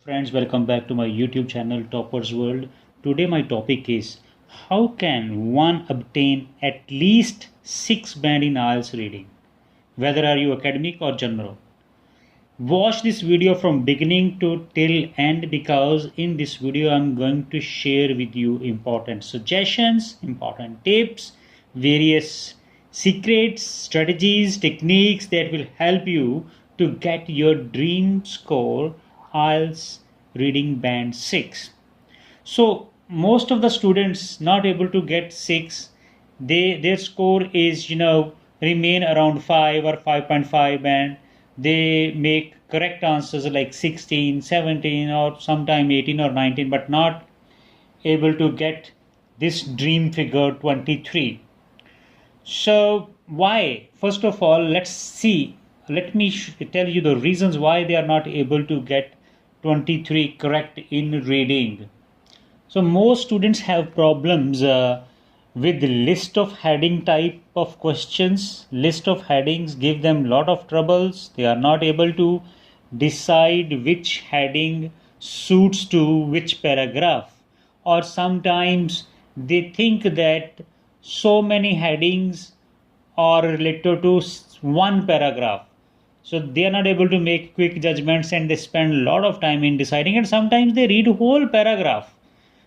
Friends, welcome back to my YouTube channel Toppers World. Today my topic is how can one obtain at least 6 band in IELTS reading? Whether are you academic or general. Watch this video from beginning to till end because in this video I'm going to share with you important suggestions, important tips, various secrets, strategies, techniques that will help you to get your dream score IELTS reading band 6. So most of the students not able to get 6, their score is remain around 5 or 5.5 band. They make correct answers like 16, 17 or sometime 18 or 19 but not able to get this dream figure 23. So why? First of all, let me tell you the reasons why they are not able to get 23 correct in reading. So most students have problems with the list of heading type of questions. List of headings give them lot of troubles. They are not able to decide which heading suits to which paragraph, or sometimes they think that so many headings are related to one paragraph, so they are not able to make quick judgments and they spend a lot of time in deciding, and sometimes they read whole paragraph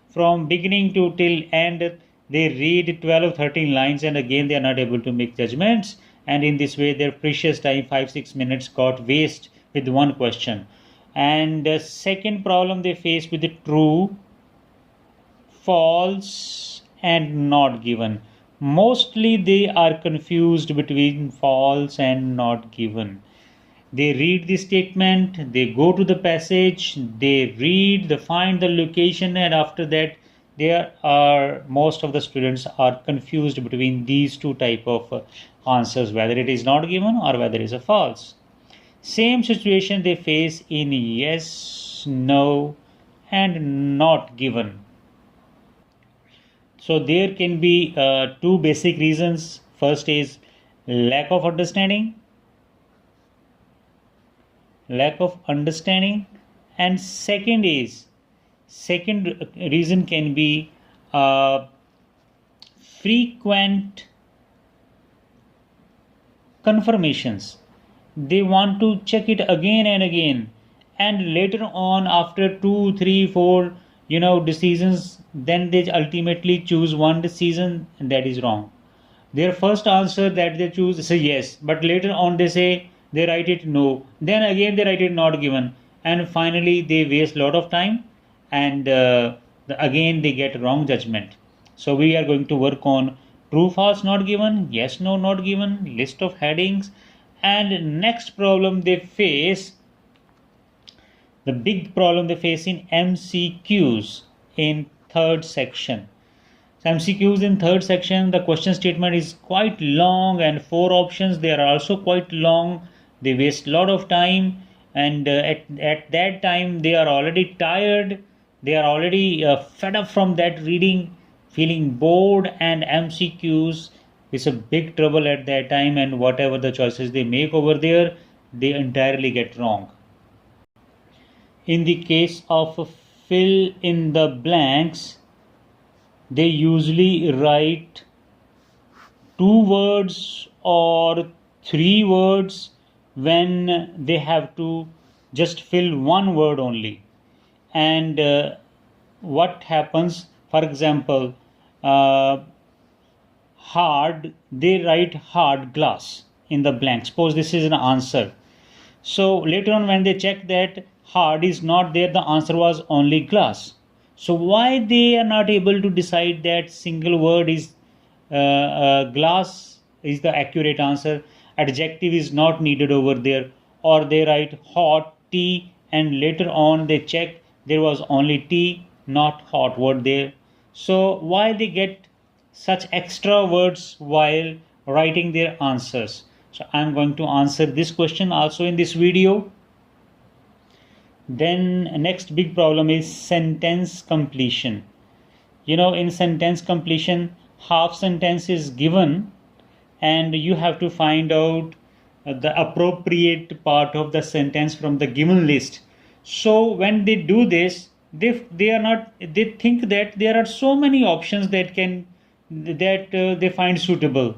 from beginning to till end. They read 12 13 lines and again they are not able to make judgments, and in this way their precious time 5-6 minutes got waste with one question. And the second problem they face with the true, false and not given. Mostly they are confused between false and not given. They read the statement, they go to the passage, they read, they find the location, and after that most of the students are confused between these two type of answers, whether it is not given or whether it is a false. Same situation they face in yes, no and not given. So there can be two basic reasons. First is lack of understanding, and second reason can be frequent confirmations. They want to check it again and again, and later on after 2 3 4 decisions, then they ultimately choose one decision that is wrong. Their first answer that they choose is a yes, but later on they write it no, then again they write it not given, and finally they waste a lot of time, and again they get wrong judgment. So we are going to work on true, false, not given, yes, no, not given, list of headings. And next problem they face, the big problem they face in MCQs in third section. So MCQs in third section, the question statement is quite long and 4 options, they are also quite long. They waste a lot of time, and at that time they are already tired, they are already fed up from that reading, feeling bored, and MCQs is a big trouble at that time, and whatever the choices they make over there, they entirely get wrong. In the case of fill in the blanks, they usually write 2 words or 3 words when they have to just fill 1 word only. And what happens, for example, hard, they write hard glass in the blank. Suppose this is an answer. So later on when they check that hard is not there, the answer was only glass. So why they are not able to decide that single word is glass is the accurate answer, adjective is not needed over there, or they write hot tea and later on they check there was only tea, not hot word there. So why they get such extra words while writing their answers? So I'm going to answer this question also in this video. Then next big problem is sentence completion. In sentence completion, half sentence is given and you have to find out the appropriate part of the sentence from the given list. So when they do this, they are not, they think that there are so many options that can, that they find suitable.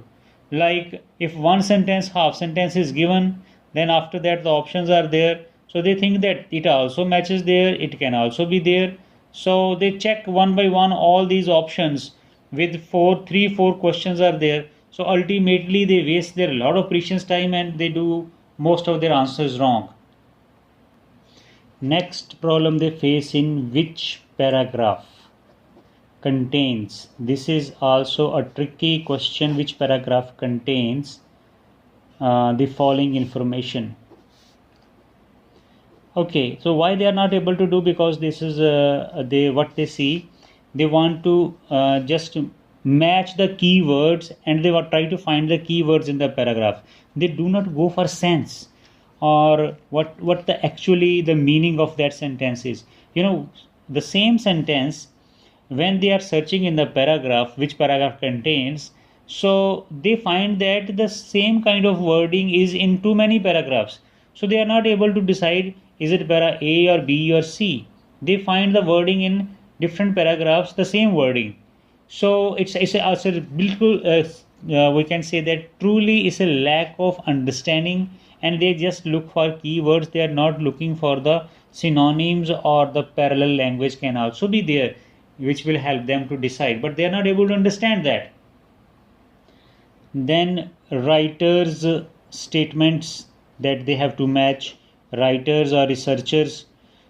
Like if one sentence, half sentence is given, then after that the options are there. So they think that it also matches there, it can also be there. So they check one by one all these options with three, four questions are there. So ultimately they waste their lot of precious time and they do most of their answers wrong. Next problem they face in which paragraph contains. This is also a tricky question. Which paragraph contains the following information? Okay, so why they are not able to do? Because this is they what they see. They want to just match the keywords and they will try to find the keywords in the paragraph. They do not go for sense or what the actually the meaning of that sentence is. You know, the same sentence, when they are searching in the paragraph which paragraph contains, so they find that the same kind of wording is in too many paragraphs, so they are not able to decide is it para A or B or C. They find the wording in different paragraphs, the same wording. So it's also we can say that truly is a lack of understanding, and they just look for keywords. They are not looking for the synonyms or the parallel language can also be there, which will help them to decide, but they are not able to understand that. Then writers statements that they have to match, writers or researchers.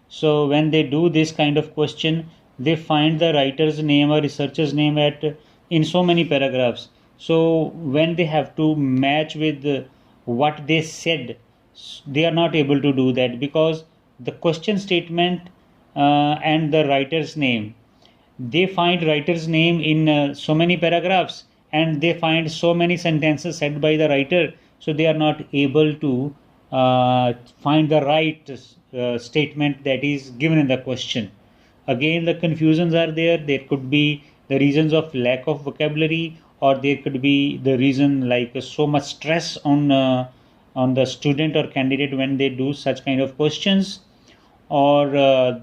So when they do this kind of question, they find the writer's name or researcher's name at in so many paragraphs. So when they have to match with what they said, they are not able to do that because the question statement and the writer's name, they find writer's name in so many paragraphs and they find so many sentences said by the writer, so they are not able to find the right statement that is given in the question. Again, the confusions are there. There could be the reasons of lack of vocabulary, or there could be the reason like so much stress on the student or candidate when they do such kind of questions, or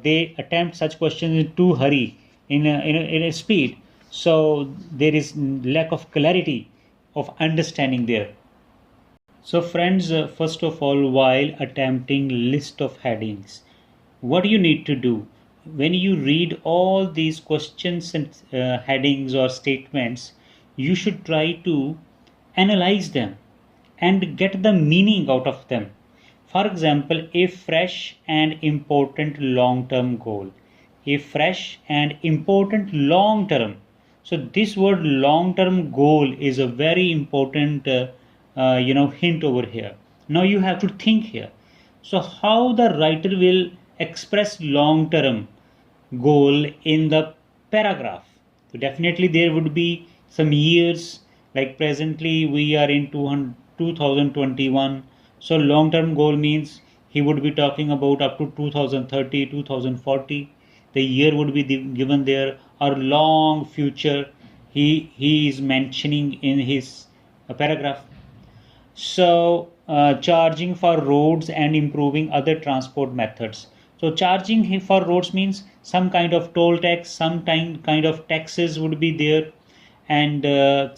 they attempt such questions in too hurry, in a speed. So there is lack of clarity of understanding there. So friends, first of all, while attempting list of headings, what you need to do when you read all these questions and headings or statements, you should try to analyze them and get the meaning out of them. For example, a fresh and important long-term goal. A fresh and important long-term. So this word long-term goal is a very important hint over here. Now you have to think here. So how the writer will express long-term goal in the paragraph? So definitely there would be some years, like presently we are in 2021. So long-term goal means he would be talking about up to 2030, 2040. The year would be given there, or long future he is mentioning in his paragraph. So charging for roads and improving other transport methods. So charging for roads means some kind of toll tax, some kind of taxes would be there, and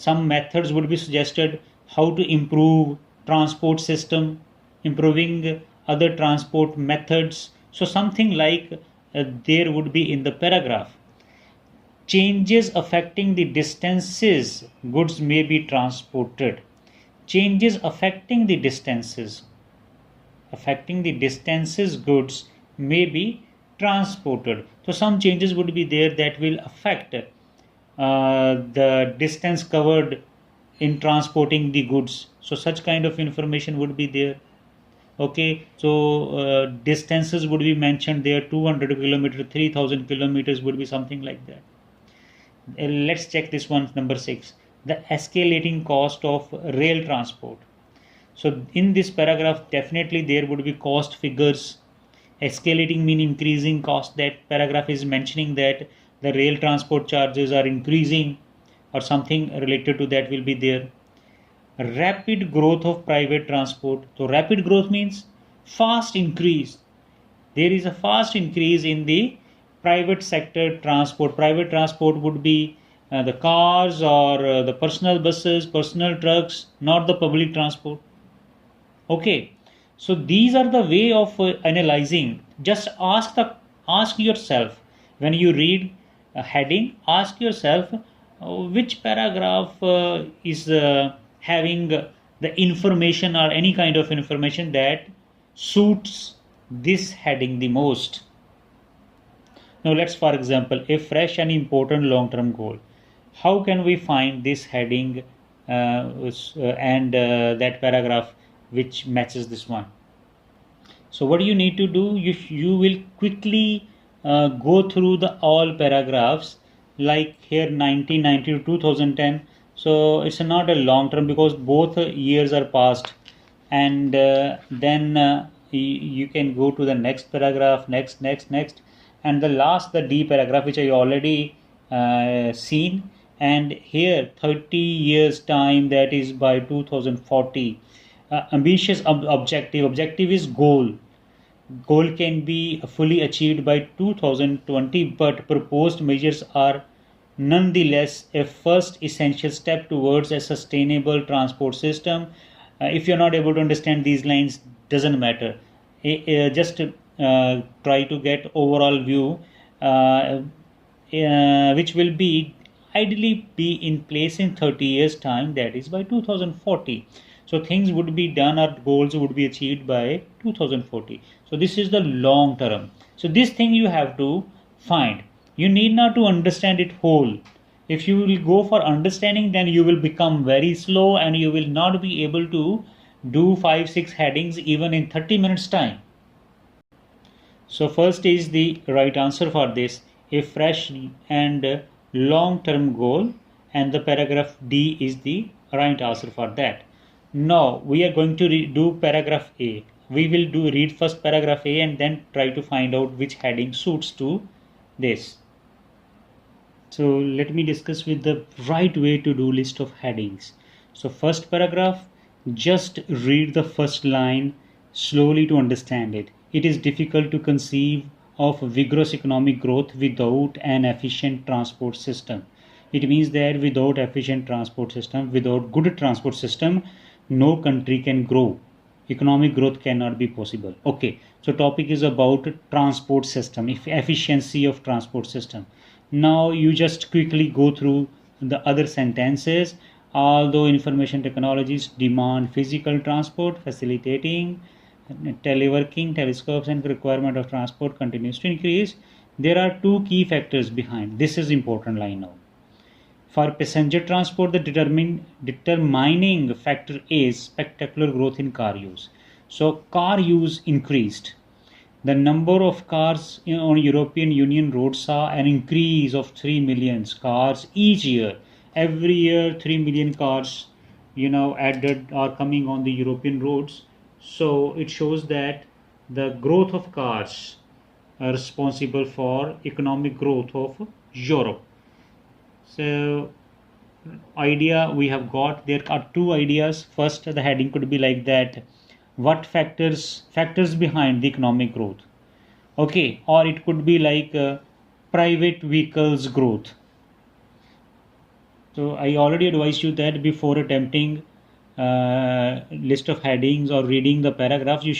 some methods would be suggested how to improve transport system, improving other transport methods. So something like there would be in the paragraph. Changes affecting the distances goods may be transported. Changes affecting the distances goods may be transported. So some changes would be there that will affect the distance covered in transporting the goods. So such kind of information would be there. Okay, so distances would be mentioned there, 200 kilometers, 3000 kilometers would be something like that. Let's check this one, number 6, the escalating cost of rail transport. So in this paragraph definitely there would be cost figures. Escalating mean increasing cost. That paragraph is mentioning that the rail transport charges are increasing, or something related to that will be there. Rapid growth of private transport. So rapid growth means fast increase. there is a fast increase in the private sector transport. Private transport would be the cars or the personal buses, personal trucks, not the public transport. Okay, so these are the way of analyzing. Just ask yourself when you read a heading. Ask yourself which paragraph is having the information or any kind of information that suits this heading the most. Now let's, for example, a fresh and important long-term goal. How can we find this heading and that paragraph which matches this one? So what you need to do, you will quickly go through the all paragraphs, like here 1990 to 2010. So it's not a long term because both years are passed, and then you can go to the next paragraph, next, and the last, the D paragraph, which I already seen. And here 30 years time, that is by 2040. Ambitious objective is goal. Goal can be fully achieved by 2020, but proposed measures are nonetheless a first essential step towards a sustainable transport system. If you're not able to understand these lines, doesn't matter. Just try to get overall view, which will be ideally be in place in 30 years time, that is by 2040. So things would be done, or goals would be achieved by 2040. So this is the long term. So this thing you have to find. You need not to understand it whole. If you will go for understanding, then you will become very slow and you will not be able to do 5-6 headings even in 30 minutes time. So first is the right answer for this, a fresh and long term goal, and the paragraph D is the right answer for that. Now we are going to do paragraph A. We will read first paragraph A and then try to find out which heading suits to this. So let me discuss with the right way to do list of headings. So first paragraph, just read the first line slowly to understand it. It is difficult to conceive of vigorous economic growth without an efficient transport system. It means that without efficient transport system, without good transport system, no country can grow. Economic growth cannot be possible. Okay, so topic is about transport system, efficiency of transport system. Now you just quickly go through the other sentences. Although information technologies demand physical transport, facilitating teleworking, telescopes, and requirement of transport continues to increase, there are two key factors behind. This is important line now. For passenger transport, the determining factor is spectacular growth in car use. So car use increased. The number of cars on European Union roads saw an increase of 3 million cars each year. Every year 3 million cars added are coming on the European roads. So it shows that the growth of cars are responsible for economic growth of Europe. So idea we have got, there are two ideas. First, the heading could be like that: what factors behind the economic growth. Okay, or it could be like private vehicles growth. So I already advised you that before attempting list of headings or reading the paragraphs, you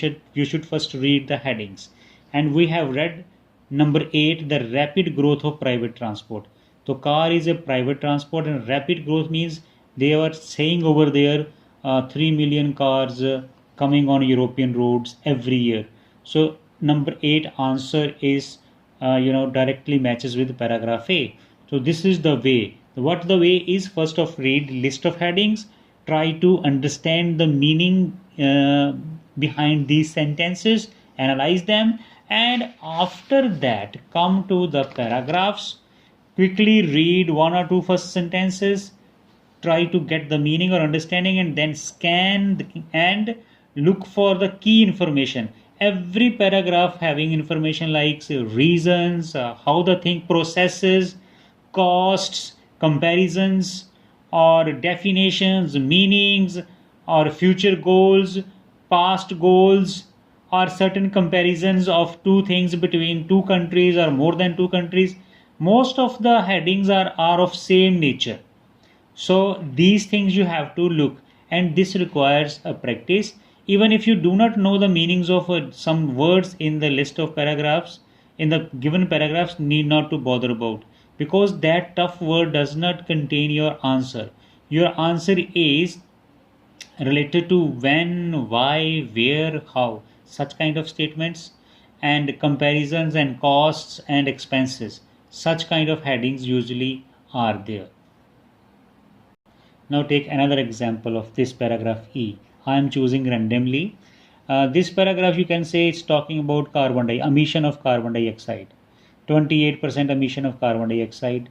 should first read the headings. And we have read number 8, the rapid growth of private transport. So car is a private transport, and rapid growth means they are saying over there 3 million cars coming on European roads every year. So number 8 answer is directly matches with paragraph A. So this is the way. What the way is: first of read list of headings, try to understand the meaning behind these sentences, analyze them, and after that come to the paragraphs. Quickly read one or two first sentences, try to get the meaning or understanding, and then scan and look for the key information. Every paragraph having information like reasons, how the thing processes, costs, comparisons, or definitions, meanings, or future goals, past goals, or certain comparisons of two things between two countries or more than two countries. Most of the headings are of same nature. So these things you have to look, and this requires a practice. Even if you do not know the meanings of some words in the list of paragraphs, in the given paragraphs, need not to bother about, because that tough word does not contain your answer. Your answer is related to when, why, where, how, such kind of statements, and comparisons and costs and expenses. Such kind of headings usually are there. Now take another example of this paragraph E. I am choosing randomly. This paragraph you can say it's talking about emission of carbon dioxide. 28% emission of carbon dioxide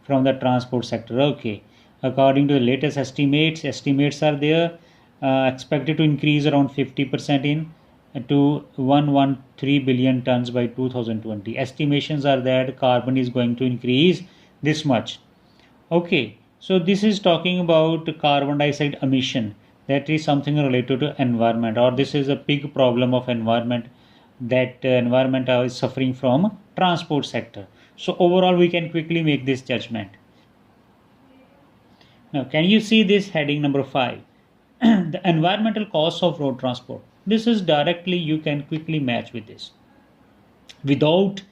from the transport sector. Okay. According to the latest estimates are there, expected to increase around 50% in to 113 billion tons by 2020. Estimations are that carbon is going to increase this much. Okay, so this is talking about carbon dioxide emission. That is something related to environment, or this is a big problem of environment, that environment is suffering from transport sector. So overall, we can quickly make this judgment. Now, can you see this heading number 5? The environmental costs of road transport. This is directly, you can quickly match with this without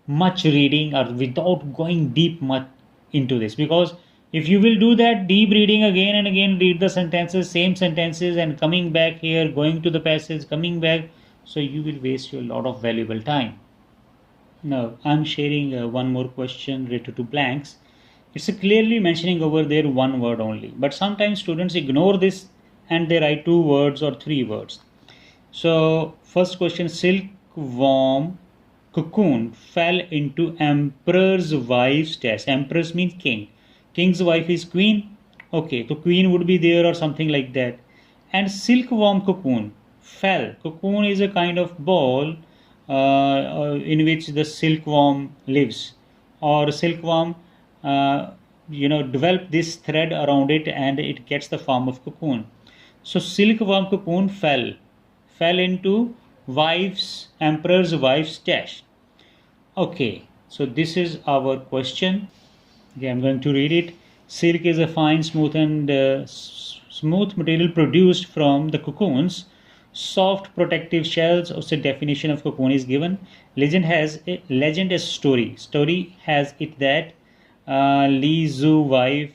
much reading or without going deep much into this, because if you will do that deep reading again and again, read the sentences, same sentences, and coming back here, going to the passage, coming back, so you will waste your lot of valuable time. Now I'm sharing one more question related to blanks. It's clearly mentioning over there one word only, but sometimes students ignore this and they write two words or three words. So first question, silkworm cocoon fell into emperor's wife's test. Empress means king. King's wife is queen. Okay, so queen would be there or something like that. And silkworm cocoon fell. Cocoon is a kind of ball in which the silkworm lives, or silkworm develop this thread around it and it gets the form of cocoon. So silkworm cocoon fell into emperor's wife's stash. Okay, so this is our question. Okay, I'm going to read it. Silk is a fine, smooth and smooth material produced from the cocoons. Soft protective shells. Also, definition of cocoon is given. Legend is story. Story has it that Li Zhu wife,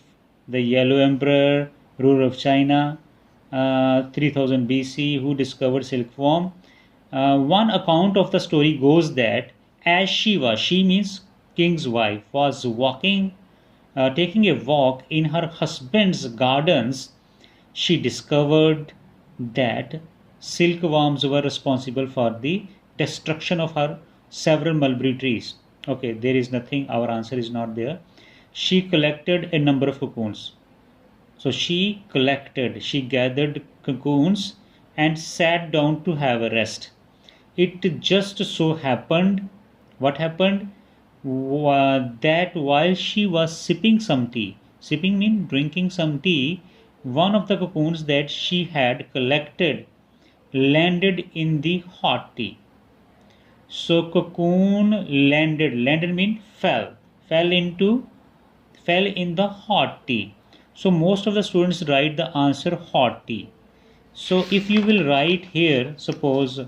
the Yellow Emperor, ruler of China, 3000 BC, who discovered silkworm. One account of the story goes that as she means king's wife, was taking a walk in her husband's gardens, she discovered that silkworms were responsible for the destruction of her several mulberry trees. Okay, there is nothing, our answer is not there. She collected a number of cocoons. So she gathered cocoons and sat down to have a rest. It just so happened, what happened? That while she was sipping some tea, sipping means drinking some tea, one of the cocoons that she had collected landed in the hot tea. So cocoon landed means fell in the hot tea. So most of the students write the answer hot tea. So if you will write here, suppose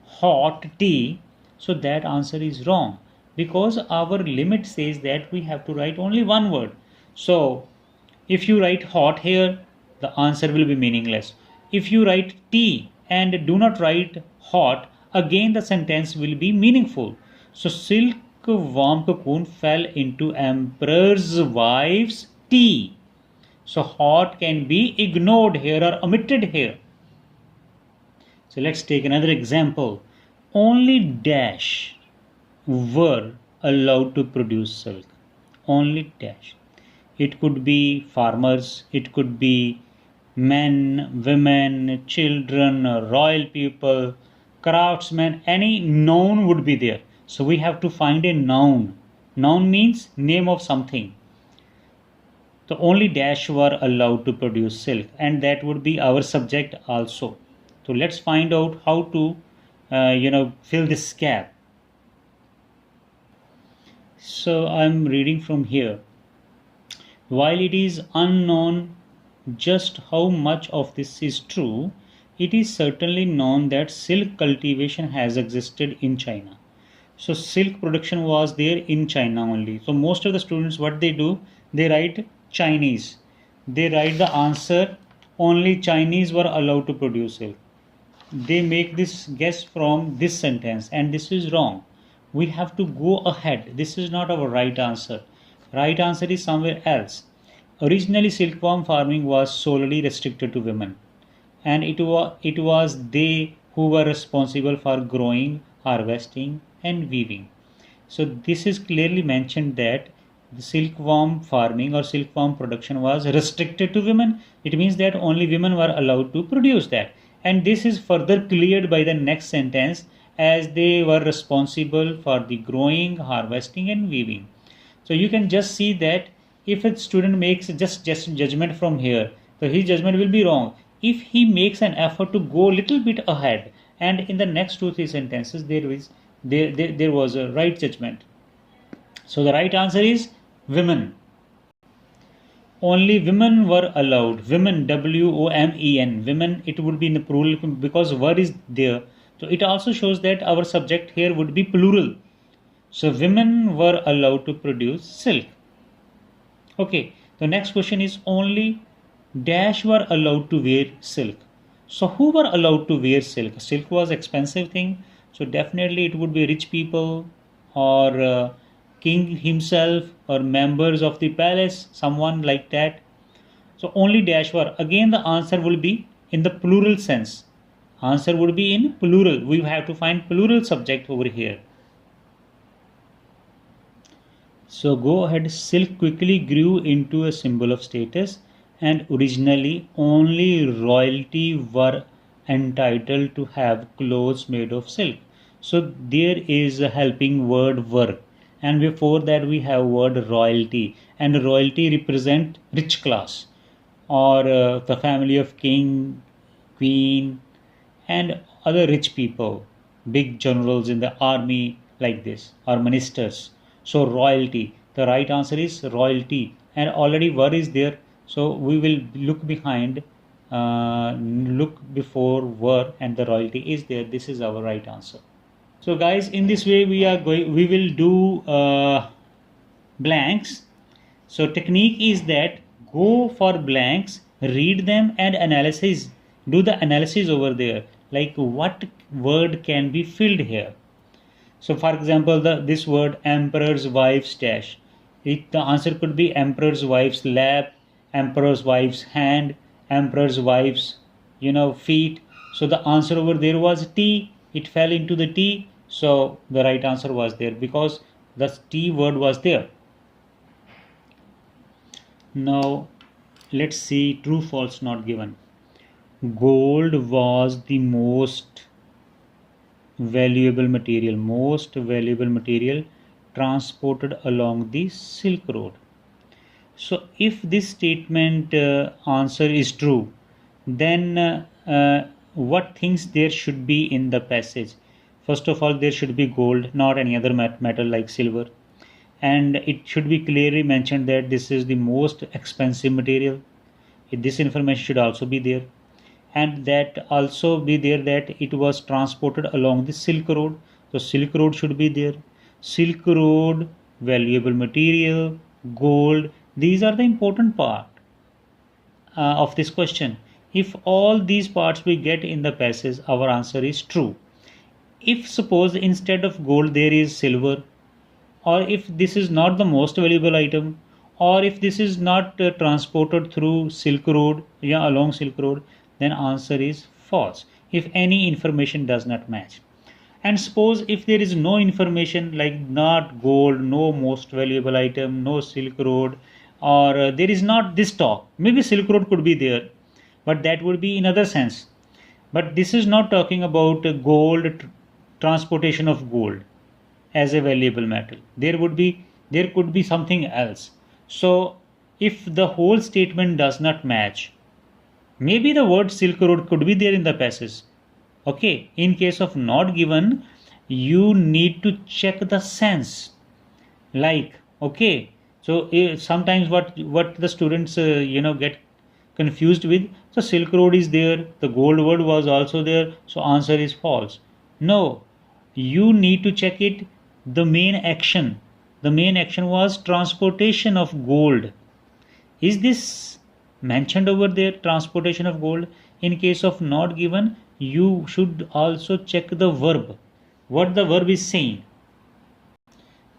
hot tea, so that answer is wrong, because our limit says that we have to write only one word. So if you write hot here, the answer will be meaningless. If you write tea and do not write hot, again the sentence will be meaningful. So silkworm cocoon fell into emperor's wife's tea. So hot can be ignored here or omitted here. So let's take another example. Only dash were allowed to produce silk. Only dash. It could be farmers, it could be men, women, children, royal people, craftsmen, any noun would be there. So we have to find a noun. Noun means name of something. So only dash were allowed to produce silk, and that would be our subject also. So let's find out how to fill this gap. So I'm reading from here. While it is unknown just how much of this is true, it is certainly known that silk cultivation has existed in China. So silk production was there in China only. So most of the students, what they do, they write Chinese. They write the answer, only Chinese were allowed to produce silk. They make this guess from this sentence, and this is wrong. We have to go ahead. This is not our right answer. Right answer is somewhere else. Originally, silkworm farming was solely restricted to women, and it was they who were responsible for growing, harvesting, and weaving. So this is clearly mentioned that the silkworm farming or silkworm production was restricted to women. It means that only women were allowed to produce that. And this is further cleared by the next sentence, as they were responsible for the growing, harvesting, and weaving. So you can just see that if a student makes just judgment from here, so his judgment will be wrong. If he makes an effort to go a little bit ahead, and in the next 2-3 sentences there was a right judgment. So the right answer is women. Only women were allowed. Women, WOMEN. Women, it would be in the plural because word is there. So it also shows that our subject here would be plural. So women were allowed to produce silk. Okay, the next question is only dash were allowed to wear silk. So who were allowed to wear silk? Silk was expensive thing. So definitely it would be rich people or king himself or members of the palace, someone like that. So only dash were. Again the answer will be in the plural sense. Answer would be in plural. We have to find plural subject over here. So go ahead. Silk quickly grew into a symbol of status, and originally only royalty were entitled to have clothes made of silk. So there is a helping word were, and before that we have word royalty, and royalty represent rich class or the family of king, queen, and other rich people, big generals in the army like this, or ministers. So royalty. The right answer is royalty, and already word is there. So we will look behind, look before were, and the royalty is there. This is our right answer. So guys, in this way we will do blanks. So technique is that go for blanks, read them and analysis. Do the analysis over there, like what word can be filled here. So for example, this word emperor's wife's dash. The answer could be emperor's wife's lap, emperor's wife's hand, emperor's wife's feet. So the answer over there was T. It fell into the T. So the right answer was there because the T word was there. Now let's see true false not given. Gold was the most valuable material transported along the Silk Road. So if this statement answer is true, then what things there should be in the passage? First of all, there should be gold, not any other metal like silver, and it should be clearly mentioned that this is the most expensive material. This information should also be there, and that also be there that it was transported along the Silk Road. So Silk Road should be there. Silk Road, valuable material, gold, these are the important part of this question. If all these parts we get in the passage, our answer is true. If suppose instead of gold there is silver, or if this is not the most valuable item, or if this is not transported through Silk Road, along Silk Road, then answer is false if any information does not match. And suppose if there is no information like not gold, no most valuable item, no Silk Road, or there is not this talk, maybe Silk Road could be there, but that would be in other sense. But this is not talking about gold, transportation of gold as a valuable metal. There could be something else. So if the whole statement does not match, maybe the word Silk Road could be there in the passage. Okay, in case of not given, you need to check the sense. Like, okay, so sometimes what the students get confused with, so Silk Road is there, the gold word was also there, so answer is false. No, you need to check it. The main action was transportation of gold. Is this mentioned over there, transportation of gold? In case of not given, you should also check the verb, what the verb is saying.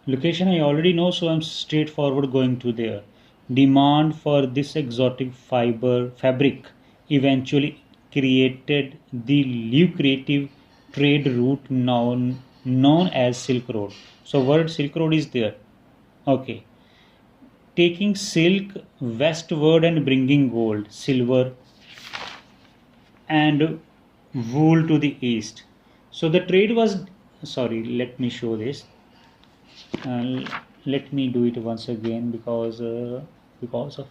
Location I already know, so I'm straightforward going to there. Demand for this exotic fabric eventually created the lucrative trade route known as Silk Road. So word Silk Road is there. Okay. Taking silk westward and bringing gold, silver, and wool to the east. So the trade was, sorry, let me show this. Uh, Let me do it once again because of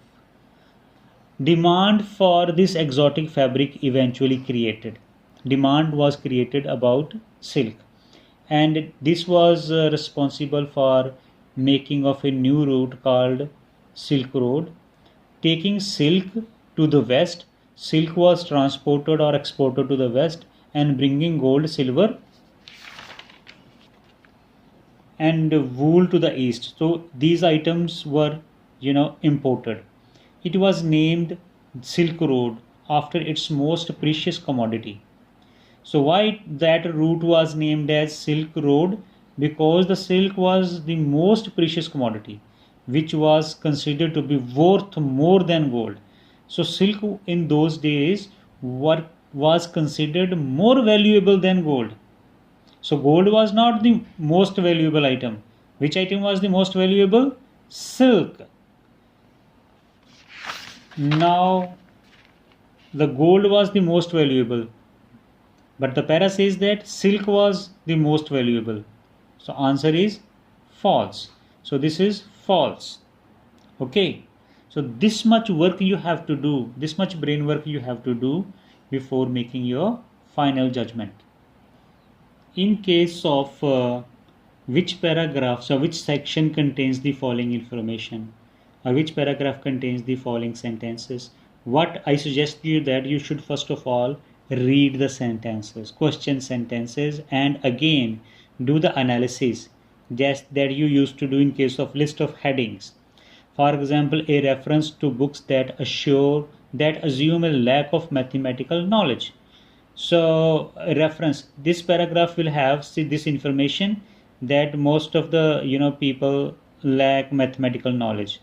demand for this exotic fabric eventually created. Demand was created about silk, and this was responsible for making of a new route called Silk Road. Taking silk to the west, silk was transported or exported to the west, and bringing gold, silver, and wool to the east. So these items were, imported. It was named Silk Road after its most precious commodity. So why that route was named as Silk Road? Because the silk was the most precious commodity, which was considered to be worth more than gold. So silk in those days was considered more valuable than gold. So gold was not the most valuable item. Which item was the most valuable? Silk. Now the gold was the most valuable, but the para says that silk was the most valuable. So answer is false. So this is false. Okay. So this much work you have to do, this much brain work you have to do before making your final judgment. In case of which paragraphs or which section contains the following information, or which paragraph contains the following sentences, what I suggest you that you should first of all read the sentences, question sentences, and again do the analysis just that you used to do in case of list of headings. For example, a reference to books that assume a lack of mathematical knowledge. So reference, this paragraph will have this information that most of the people lack mathematical knowledge.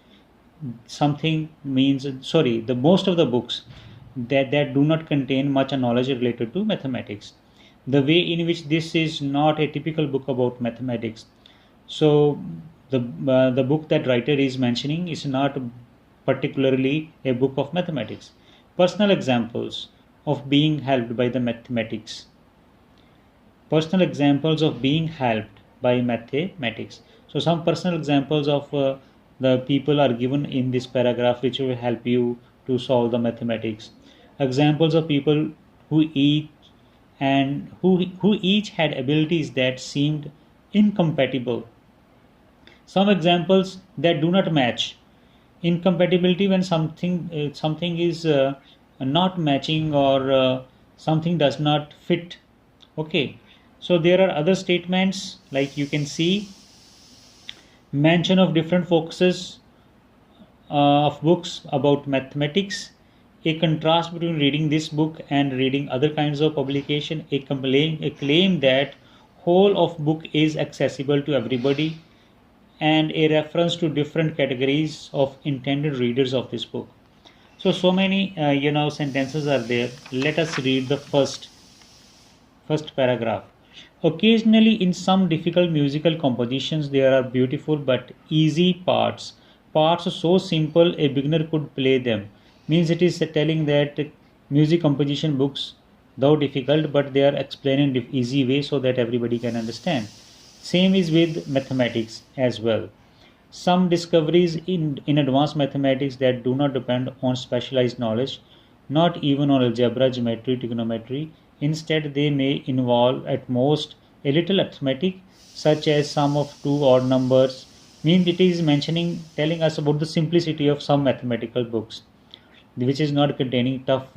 Something means, sorry, the most of the books that do not contain much knowledge related to mathematics. The way in which this is not a typical book about mathematics. So the book that writer is mentioning is not particularly a book of mathematics. Personal examples of being helped by the mathematics. Personal examples of being helped by mathematics. So some personal examples of the people are given in this paragraph which will help you to solve the mathematics. Examples of people who each had abilities that seemed incompatible. Some examples that do not match. Incompatibility when something is not matching, or something does not fit. Okay, so there are other statements like you can see mention of different focuses of books about mathematics, a contrast between reading this book and reading other kinds of publication, a claim that whole of book is accessible to everybody, and a reference to different categories of intended readers of this book. So many sentences are there. Let us read the first paragraph. Occasionally, in some difficult musical compositions, there are beautiful but easy parts. Parts so simple a beginner could play them. Means it is telling that music composition books, though difficult, but they are explained in easy way so that everybody can understand. Same is with mathematics as well. Some discoveries in advanced mathematics that do not depend on specialized knowledge, not even on algebra, geometry, trigonometry, Instead, they may involve at most a little arithmetic, such as sum of two odd numbers. Means it is mentioning, telling us about the simplicity of some mathematical books, which is not containing tough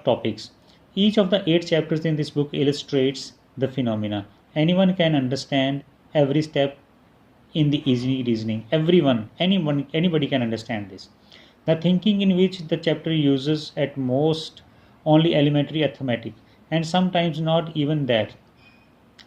topics. Each of the 8 chapters in this book illustrates the phenomena. Anyone can understand every step in the easy reasoning. Anybody can understand this. The thinking in which the chapter uses at most only elementary arithmetic, and sometimes not even that.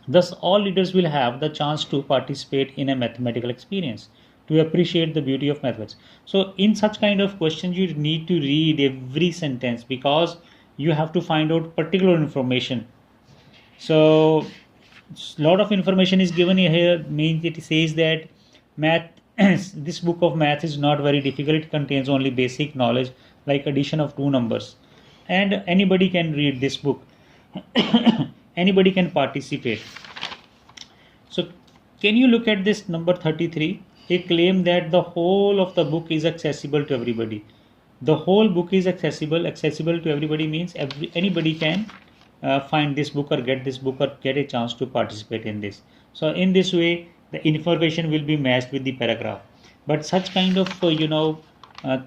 Thus, all leaders will have the chance to participate in a mathematical experience, to appreciate the beauty of methods. So, in such kind of questions, you need to read every sentence because you have to find out particular information. So, lot of information is given here. Means it says that math. This book of math is not very difficult. It contains only basic knowledge like addition of two numbers, and anybody can read this book. Anybody can participate. So, can you look at this number 33? He claimed that the whole of the book is accessible to everybody. The whole book is accessible. Accessible to everybody means anybody can find this book or get this book or get a chance to participate in this. So, in this way, the information will be matched with the paragraph. But such kind of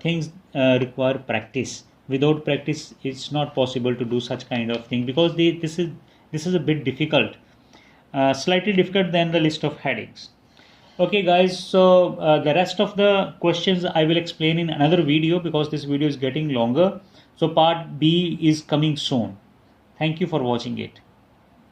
things require practice. Without practice, it's not possible to do such kind of thing because this is a bit difficult, slightly difficult than the list of headings. Okay guys, so the rest of the questions I will explain in another video because this video is getting longer. So part B is coming soon. Thank you for watching it.